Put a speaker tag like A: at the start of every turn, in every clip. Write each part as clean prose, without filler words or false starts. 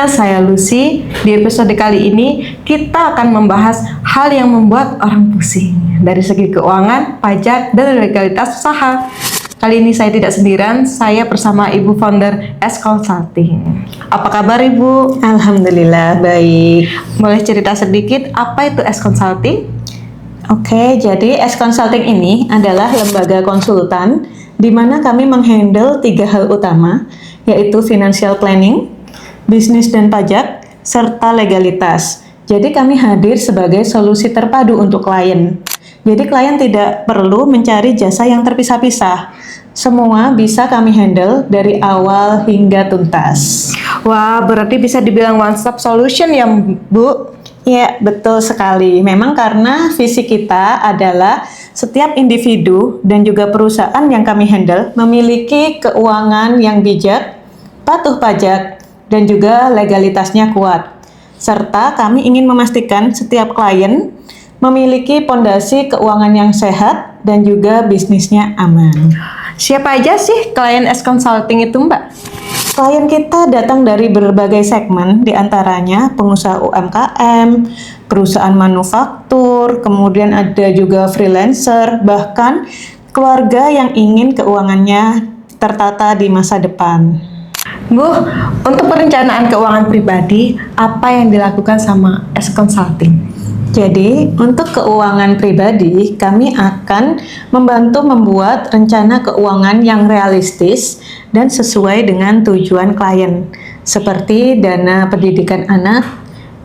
A: semuanya, saya Lucy. Di episode kali ini kita akan membahas hal yang membuat orang pusing dari segi keuangan, pajak, dan legalitas usaha. Kali ini saya tidak sendirian, saya bersama Ibu founder S Consulting. Apa kabar Ibu?
B: Alhamdulillah baik.
A: Boleh cerita sedikit apa itu S Consulting?
B: Oke, jadi S Consulting ini adalah lembaga konsultan di mana kami menghandle 3 hal utama, yaitu financial planning, bisnis dan pajak, serta legalitas. Jadi kami hadir sebagai solusi terpadu untuk klien. Jadi klien tidak perlu mencari jasa yang terpisah-pisah. Semua bisa kami handle dari awal hingga tuntas.
A: Wah, berarti bisa dibilang one stop solution ya Bu?
B: Ya, betul sekali. Memang karena visi kita adalah setiap individu dan juga perusahaan yang kami handle memiliki keuangan yang bijak, patuh pajak, dan juga legalitasnya kuat. Serta kami ingin memastikan setiap klien memiliki pondasi keuangan yang sehat dan juga bisnisnya aman.
A: Siapa aja sih klien S Consulting itu Mbak?
B: Klien kita datang dari berbagai segmen, diantaranya pengusaha UMKM, perusahaan manufaktur, kemudian ada juga freelancer, bahkan keluarga yang ingin keuangannya tertata di masa depan.
A: Bu, untuk perencanaan keuangan pribadi, apa yang dilakukan sama S Consulting?
B: Jadi, untuk keuangan pribadi, kami akan membantu membuat rencana keuangan yang realistis dan sesuai dengan tujuan klien, seperti dana pendidikan anak,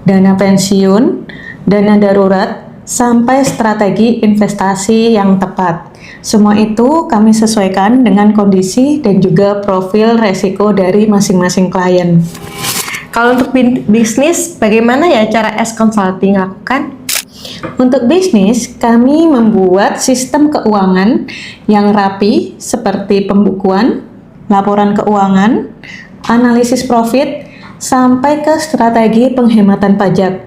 B: dana pensiun, dana darurat, sampai strategi investasi yang tepat. Semua itu kami sesuaikan dengan kondisi dan juga profil resiko dari masing-masing klien.
A: Kalau untuk bisnis, bagaimana ya cara S Consulting lakukan?
B: Untuk bisnis, kami membuat sistem keuangan yang rapi seperti pembukuan, laporan keuangan, analisis profit, sampai ke strategi penghematan pajak.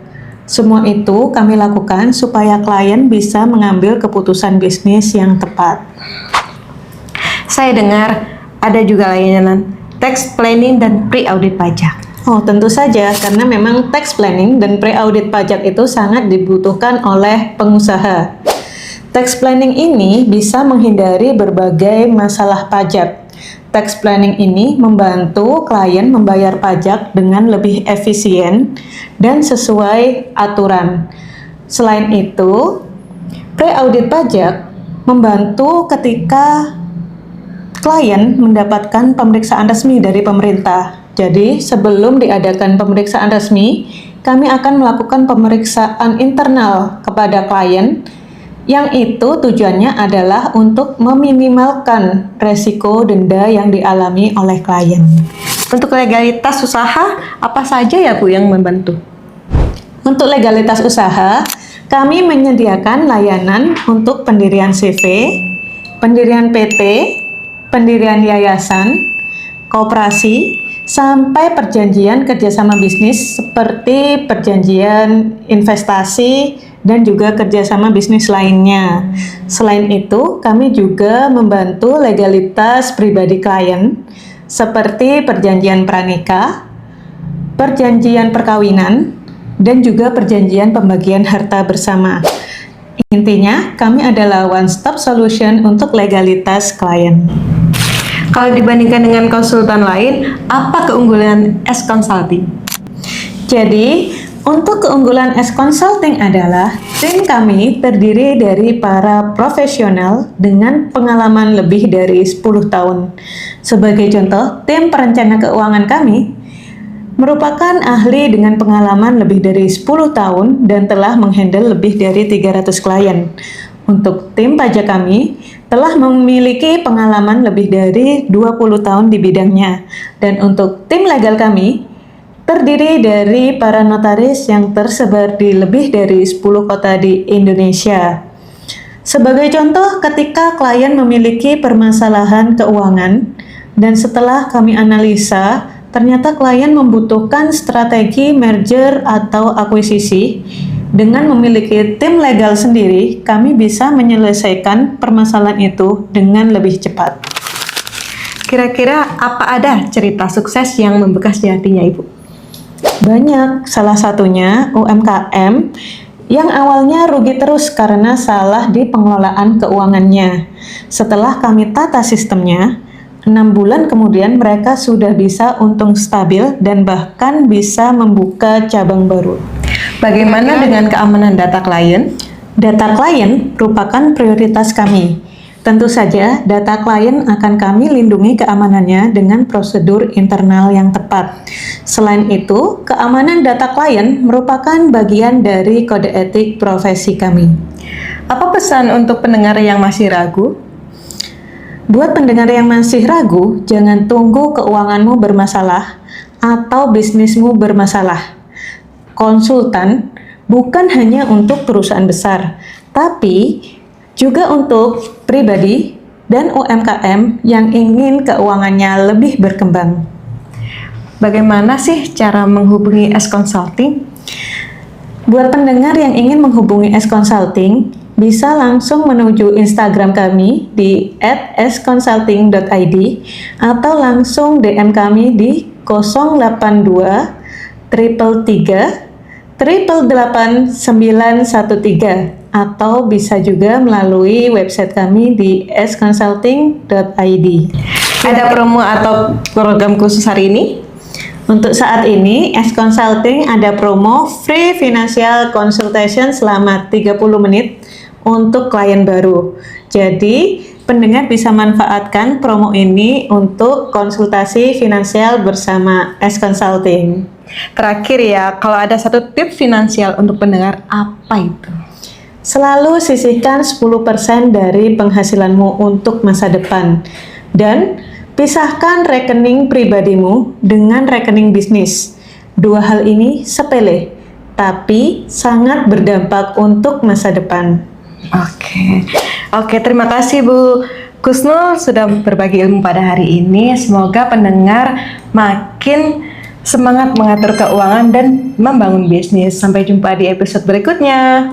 B: Semua itu kami lakukan supaya klien bisa mengambil keputusan bisnis yang tepat.
A: Saya dengar ada juga layanan tax planning dan pre-audit pajak.
B: Oh, tentu saja, karena memang tax planning dan pre-audit pajak itu sangat dibutuhkan oleh pengusaha. Tax planning ini bisa menghindari berbagai masalah pajak. Tax planning ini membantu klien membayar pajak dengan lebih efisien dan sesuai aturan. Selain itu, pre-audit pajak membantu ketika klien mendapatkan pemeriksaan resmi dari pemerintah. Jadi, sebelum diadakan pemeriksaan resmi, kami akan melakukan pemeriksaan internal kepada klien, yang itu tujuannya adalah untuk meminimalkan resiko denda yang dialami oleh klien.
A: Untuk legalitas usaha, apa saja ya Bu yang membantu?
B: Untuk legalitas usaha, kami menyediakan layanan untuk pendirian CV, pendirian PT, pendirian yayasan, koperasi, sampai perjanjian kerjasama bisnis seperti perjanjian investasi dan juga kerjasama bisnis lainnya. Selain itu, kami juga membantu legalitas pribadi klien seperti perjanjian pranikah, perjanjian perkawinan, dan juga perjanjian pembagian harta bersama. Intinya, kami adalah one-stop solution untuk legalitas klien.
A: Kalau dibandingkan dengan konsultan lain, apa keunggulan S Consulting?
B: Jadi, untuk keunggulan S Consulting adalah tim kami terdiri dari para profesional dengan pengalaman lebih dari 10 tahun. Sebagai contoh, tim perencana keuangan kami merupakan ahli dengan pengalaman lebih dari 10 tahun dan telah menghandle lebih dari 300 klien. Untuk tim pajak kami telah memiliki pengalaman lebih dari 20 tahun di bidangnya. Dan untuk tim legal kami terdiri dari para notaris yang tersebar di lebih dari 10 kota di Indonesia. Sebagai contoh, ketika klien memiliki permasalahan keuangan dan setelah kami analisa, ternyata klien membutuhkan strategi merger atau akuisisi. Dengan memiliki tim legal sendiri, kami bisa menyelesaikan permasalahan itu dengan lebih cepat.
A: Kira-kira apa ada cerita sukses yang membekas di hatinya Ibu?
B: Banyak, salah satunya UMKM yang awalnya rugi terus karena salah di pengelolaan keuangannya. Setelah kami tata sistemnya, 6 bulan kemudian mereka sudah bisa untung stabil dan bahkan bisa membuka cabang baru.
A: Bagaimana dengan keamanan data klien?
B: Data klien merupakan prioritas kami. Tentu saja, data klien akan kami lindungi keamanannya dengan prosedur internal yang tepat. Selain itu, keamanan data klien merupakan bagian dari kode etik profesi kami.
A: Apa pesan untuk pendengar yang masih ragu?
B: Buat pendengar yang masih ragu, jangan tunggu keuanganmu bermasalah atau bisnismu bermasalah. Konsultan bukan hanya untuk perusahaan besar, tapi juga untuk pribadi dan UMKM yang ingin keuangannya lebih berkembang.
A: Bagaimana sih cara menghubungi S Consulting?
B: Buat pendengar yang ingin menghubungi S Consulting, bisa langsung menuju Instagram kami di @sconsulting.id atau langsung DM kami di 082 333 888 913 atau bisa juga melalui website kami di sconsulting.id.
A: Ada promo atau program khusus hari ini?
B: Untuk saat ini, S Consulting ada promo free financial consultation selama 30 menit untuk klien baru. Jadi, pendengar bisa manfaatkan promo ini untuk konsultasi finansial bersama S Consulting.
A: Terakhir ya, kalau ada satu tips finansial untuk pendengar, apa itu?
B: Selalu sisihkan 10% dari penghasilanmu untuk masa depan. Dan pisahkan rekening pribadimu dengan rekening bisnis. Dua hal ini sepele, tapi sangat berdampak untuk masa depan.
A: Oke, terima kasih Bu Kusnul sudah berbagi ilmu pada hari ini. Semoga pendengar makin semangat mengatur keuangan dan membangun bisnis. Sampai jumpa di episode berikutnya.